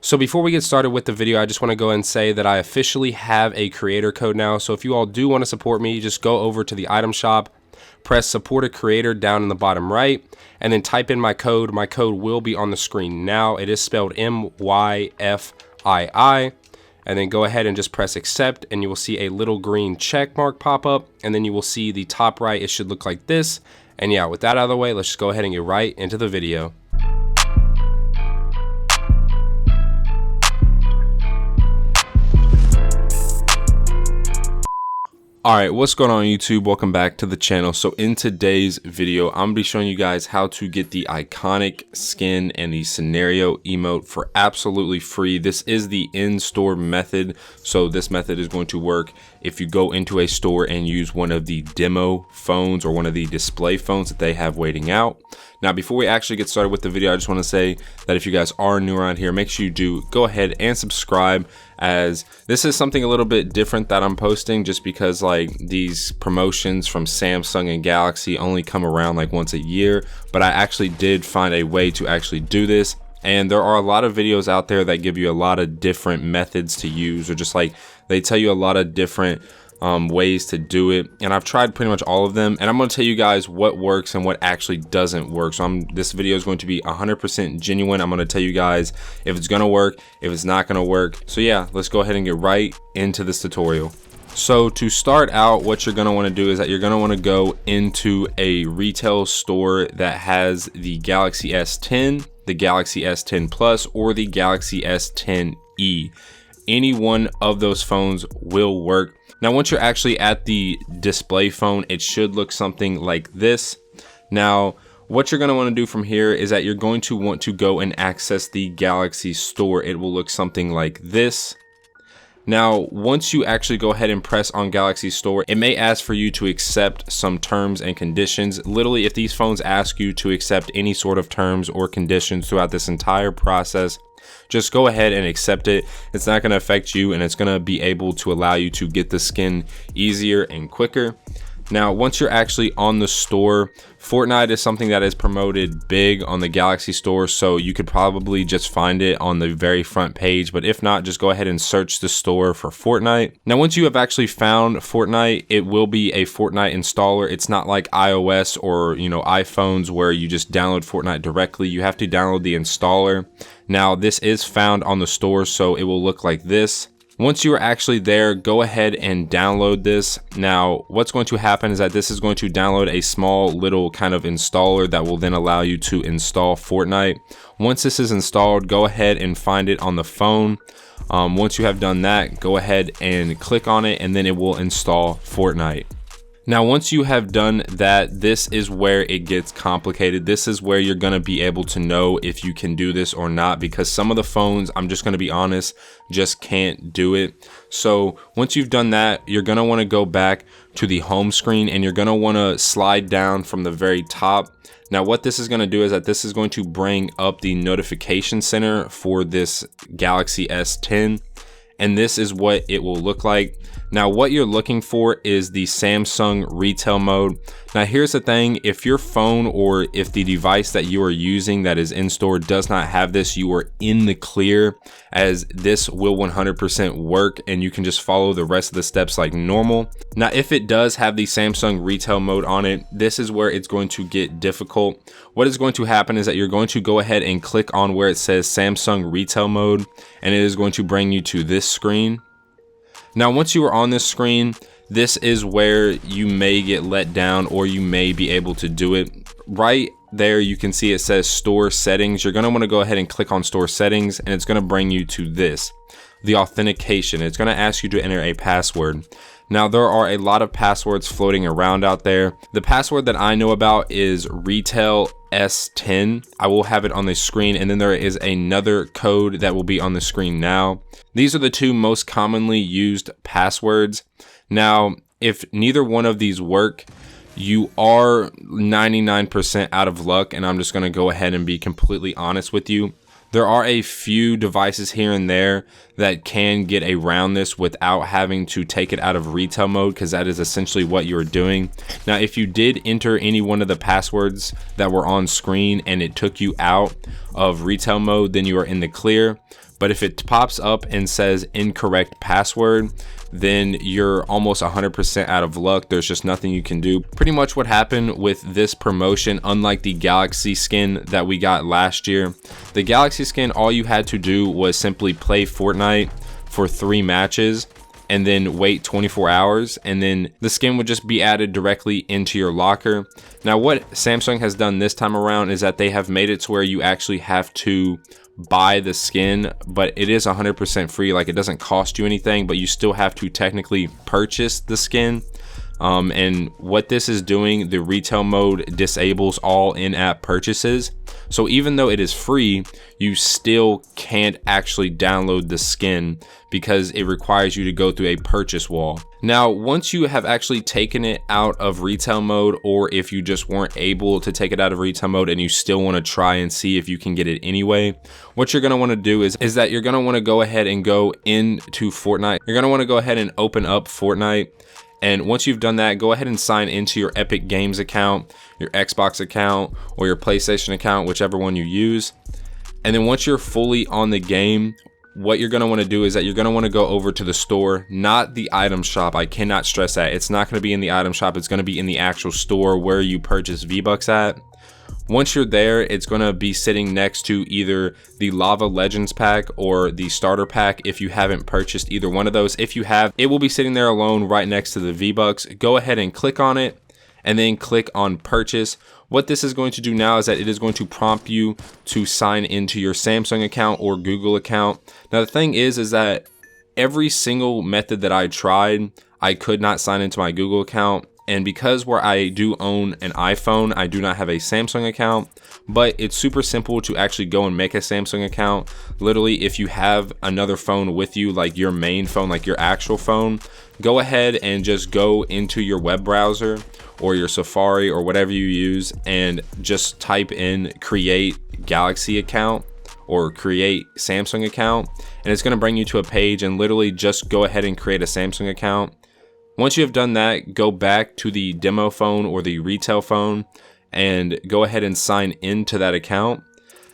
So before we get started with the video, I just want to go ahead and say that I officially have a creator code now. So if you all do want to support me, just go over to the item shop, press support a creator down in the bottom right, and then type in my code. My code will be on the screen now. It is spelled MYFII. And then go ahead and just press accept, and you will see a little green check mark pop up, and then you will see the top right. It should look like this. And yeah, with that out of the way, let's just go ahead and get right into the video. Alright, what's going on YouTube? Welcome back to the channel. So in today's video, I'm going to be showing you guys how to get the iconic skin and the scenario emote for absolutely free. This is the in-store method. So this method is going to work if you go into a store and use one of the demo phones or one of the display phones that they have waiting out. Now, before we actually get started with the video, I just want to say that if you guys are new around here, make sure you do go ahead and subscribe, as this is something a little bit different that I'm posting, just because like these promotions from Samsung and Galaxy only come around like once a year. But I actually did find a way to actually do this. And there are a lot of videos out there that give you a lot of different methods to use, or just like they tell you a lot of different ways to do it, and I've tried pretty much all of them, and I'm going to tell you guys what works and what actually doesn't work. So this video is going to be 100% genuine. I'm going to tell you guys if it's going to work, if it's not going to work. So yeah, let's go ahead and get right into this tutorial. So to start out, what you're going to want to do is that you're going to want to go into a retail store that has the Galaxy S10, the Galaxy S10 Plus, or the Galaxy S10e. Any one of those phones will work. Now, once you're actually at the display phone, it should look something like this. Now, what you're going to want to do from here is that you're going to want to go and access the Galaxy store. It will look something like this. Now, once you actually go ahead and press on Galaxy Store, it may ask for you to accept some terms and conditions. Literally, if these phones ask you to accept any sort of terms or conditions throughout this entire process, just go ahead and accept it. It's not going to affect you, and it's going to be able to allow you to get the skin easier and quicker. Now, once you're actually on the store, Fortnite is something that is promoted big on the Galaxy Store, so you could probably just find it on the very front page. But if not, just go ahead and search the store for Fortnite. Now, once you have actually found Fortnite, it will be a Fortnite installer. It's not like iOS or iPhones where you just download Fortnite directly. You have to download the installer. Now, this is found on the store, so it will look like this. Once you are actually there, go ahead and download this. Now, what's going to happen is that this is going to download a small little kind of installer that will then allow you to install Fortnite. Once this is installed, go ahead and find it on the phone. Once you have done that, go ahead and click on it, and then it will install Fortnite. Now, once you have done that, this is where it gets complicated. This is where you're going to be able to know if you can do this or not, because some of the phones, I'm just going to be honest, just can't do it. So once you've done that, you're going to want to go back to the home screen, and you're going to want to slide down from the very top. Now, what this is going to do is that this is going to bring up the notification center for this Galaxy S10. And this is what it will look like. Now, what you're looking for is the Samsung retail mode. Now, here's the thing. If your phone or if the device that you are using that is in store does not have this, you are in the clear, as this will 100% work, and you can just follow the rest of the steps like normal. Now, if it does have the Samsung retail mode on it, this is where it's going to get difficult. What is going to happen is that you're going to go ahead and click on where it says Samsung retail mode, and it is going to bring you to this screen. Now, once you are on this screen, this is where you may get let down, or you may be able to do it. Right there, you can see it says store settings. You're going to want to go ahead and click on store settings, and it's going to bring you to this, the authentication. It's going to ask you to enter a password. Now, there are a lot of passwords floating around out there. The password that I know about is retail S10. I will have it on the screen, and then there is another code that will be on the screen now. These are the two most commonly used passwords. Now, if neither one of these work, you are 99% out of luck, and I'm just going to go ahead and be completely honest with you. There are a few devices here and there that can get around this without having to take it out of retail mode, because that is essentially what you're doing. Now, if you did enter any one of the passwords that were on screen and it took you out of retail mode, then you are in the clear. But if it pops up and says incorrect password, then you're almost 100% out of luck. There's just nothing you can do. Pretty much what happened with this promotion, unlike the Galaxy skin that we got last year, the Galaxy skin, all you had to do was simply play Fortnite for 3 matches and then wait 24 hours, and then the skin would just be added directly into your locker. Now what Samsung has done this time around is that they have made it to where you actually have to buy the skin, but it is 100% free. Like, it doesn't cost you anything, but you still have to technically purchase the skin. And what this is doing, the retail mode disables all in-app purchases. So even though it is free, you still can't actually download the skin because it requires you to go through a purchase wall. Now, once you have actually taken it out of retail mode, or if you just weren't able to take it out of retail mode and you still want to try and see if you can get it anyway, what you're going to want to do is that you're going to want to go ahead and go into Fortnite. You're going to want to go ahead and open up Fortnite. And once you've done that, go ahead and sign into your Epic Games account, your Xbox account, or your PlayStation account, whichever one you use. And then once you're fully on the game, what you're going to want to do is that you're going to want to go over to the store, not the item shop. I cannot stress that. It's not going to be in the item shop. It's going to be in the actual store where you purchase V-Bucks at. Once you're there, it's going to be sitting next to either the Lava Legends pack or the starter pack if you haven't purchased either one of those. If you have, it will be sitting there alone right next to the V-Bucks. Go ahead and click on it and then click on purchase. What this is going to do now is that it is going to prompt you to sign into your Samsung account or Google account. Now the thing is that every single method that I tried, I could not sign into my Google account. And because where I do own an iPhone, I do not have a Samsung account, but it's super simple to actually go and make a Samsung account. Literally, if you have another phone with you, like your main phone, like your actual phone, go ahead and just go into your web browser or your Safari or whatever you use and just type in create Galaxy account or create Samsung account, and it's going to bring you to a page, and literally just go ahead and create a Samsung account. Once you have done that, go back to the demo phone or the retail phone and go ahead and sign into that account.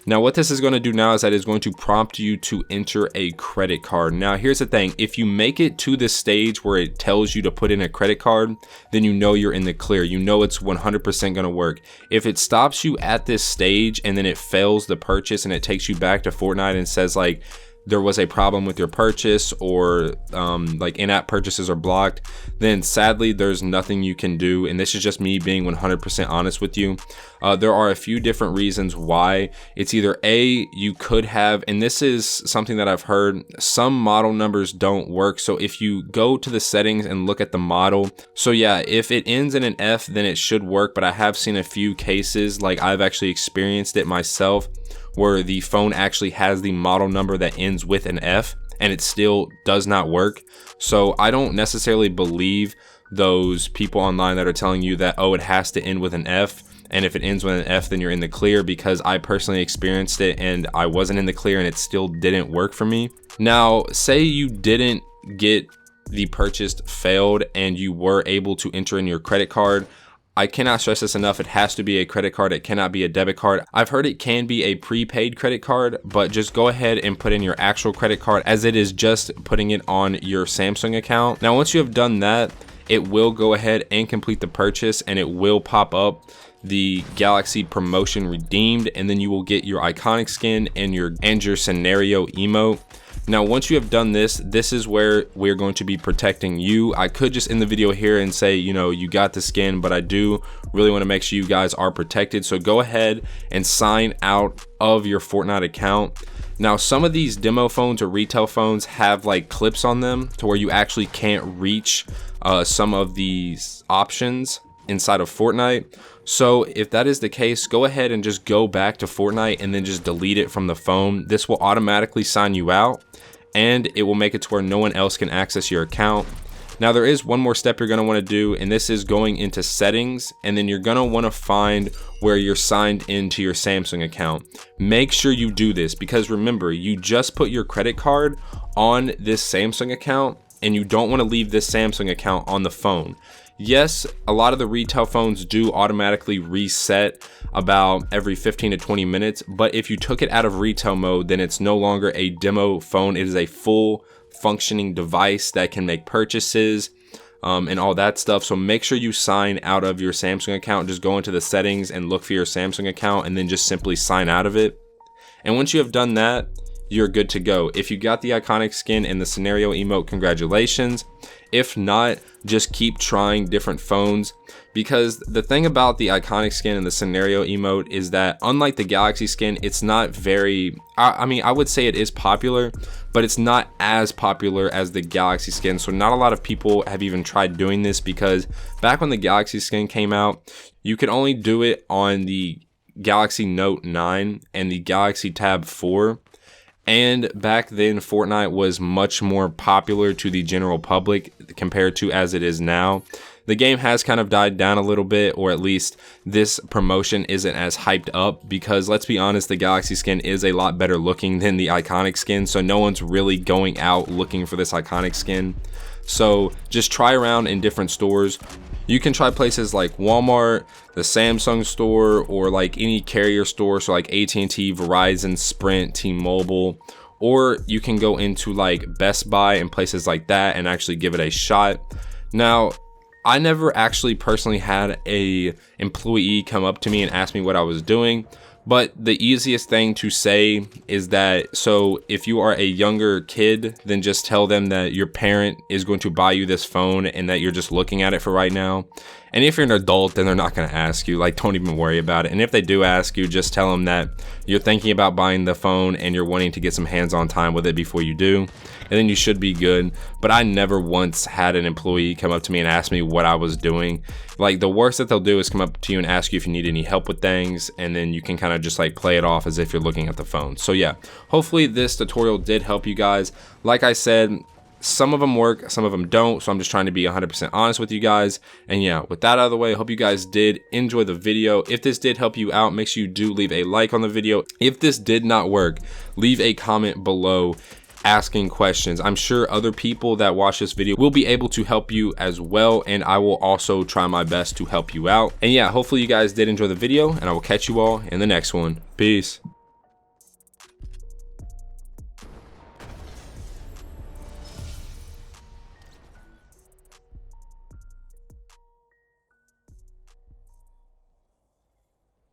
Now what this is going to do now is that it's going to prompt you to enter a credit card. Now here's the thing, if you make it to this stage where it tells you to put in a credit card, then you know you're in the clear. You know it's 100% going to work. If it stops you at this stage and then it fails the purchase and it takes you back to Fortnite and says like, there was a problem with your purchase, or like in-app purchases are blocked, then sadly there's nothing you can do. And this is just me being 100% honest with you. There are a few different reasons why. It's either A, you could have, and this is something that I've heard, some model numbers don't work. So if you go to the settings and look at the model, so yeah, if it ends in an F, then it should work. But I have seen a few cases, like I've actually experienced it myself, where the phone actually has the model number that ends with an F and it still does not work. So I don't necessarily believe those people online that are telling you that, oh, it has to end with an F, and if it ends with an F then you're in the clear, because I personally experienced it and I wasn't in the clear and it still didn't work for me. Now say you didn't get the purchase failed and you were able to enter in your credit card. I cannot stress this enough. It has to be a credit card. It cannot be a debit card. I've heard it can be a prepaid credit card, but just go ahead and put in your actual credit card, as it is just putting it on your Samsung account. Now, once you have done that, it will go ahead and complete the purchase, and it will pop up the Galaxy promotion redeemed, and then you will get your iconic skin and your scenario emote. Now, once you have done this, this is where we're going to be protecting you. I could just end the video here and say, you know, you got the skin, but I do really want to make sure you guys are protected. So go ahead and sign out of your Fortnite account. Now, some of these demo phones or retail phones have like clips on them to where you actually can't reach some of these options inside of Fortnite. So if that is the case, go ahead and just go back to Fortnite and then just delete it from the phone. This will automatically sign you out, and it will make it to where no one else can access your account. Now, there is one more step you're going to want to do, and this is going into settings, and then you're going to want to find where you're signed into your Samsung account. Make sure you do this, because remember, you just put your credit card on this Samsung account, and you don't want to leave this Samsung account on the phone. Yes, a lot of the retail phones do automatically reset about every 15 to 20 minutes, but if you took it out of retail mode, then it's no longer a demo phone. It is a full functioning device that can make purchases and all that stuff. So make sure you sign out of your Samsung account. Just go into the settings and look for your Samsung account and then just simply sign out of it. And once you have done that, you're good to go. If you got the iconic skin and the scenario emote, congratulations. If not, just keep trying different phones, because the thing about the iconic skin and the scenario emote is that unlike the Galaxy skin, it's not very, I mean, I would say it is popular, but it's not as popular as the Galaxy skin. So not a lot of people have even tried doing this, because back when the Galaxy skin came out, you could only do it on the Galaxy Note 9 and the Galaxy Tab 4. And back then, Fortnite was much more popular to the general public compared to as it is now. The game has kind of died down a little bit, or at least this promotion isn't as hyped up, because let's be honest, the Galaxy skin is a lot better looking than the iconic skin. So no one's really going out looking for this iconic skin. So just try around in different stores. You can try places like Walmart, the Samsung store, or like any carrier store, so like AT&T, Verizon, Sprint, T-Mobile, or you can go into like Best Buy and places like that and actually give it a shot. Now, I never actually personally had a employee come up to me and ask me what I was doing, but the easiest thing to say is that, so if you are a younger kid, then just tell them that your parent is going to buy you this phone and that you're just looking at it for right now. And if you're an adult, then they're not going to ask you. Like, don't even worry about it. And if they do ask you, just tell them that you're thinking about buying the phone and you're wanting to get some hands-on time with it before you do. And then you should be good. But I never once had an employee come up to me and ask me what I was doing. Like, the worst that they'll do is come up to you and ask you if you need any help with things, and then you can kind of just like play it off as if you're looking at the phone. So yeah, hopefully this tutorial did help you guys. Like I said, some of them work, some of them don't, so I'm just trying to be 100% honest with you guys. And yeah, with that out of the way, I hope you guys did enjoy the video. If this did help you out, make sure you do leave a like on the video. If this did not work, leave a comment below asking questions. I'm sure other people that watch this video will be able to help you as well, and I will also try my best to help you out. And yeah, hopefully you guys did enjoy the video, and I will catch you all in the next one. Peace.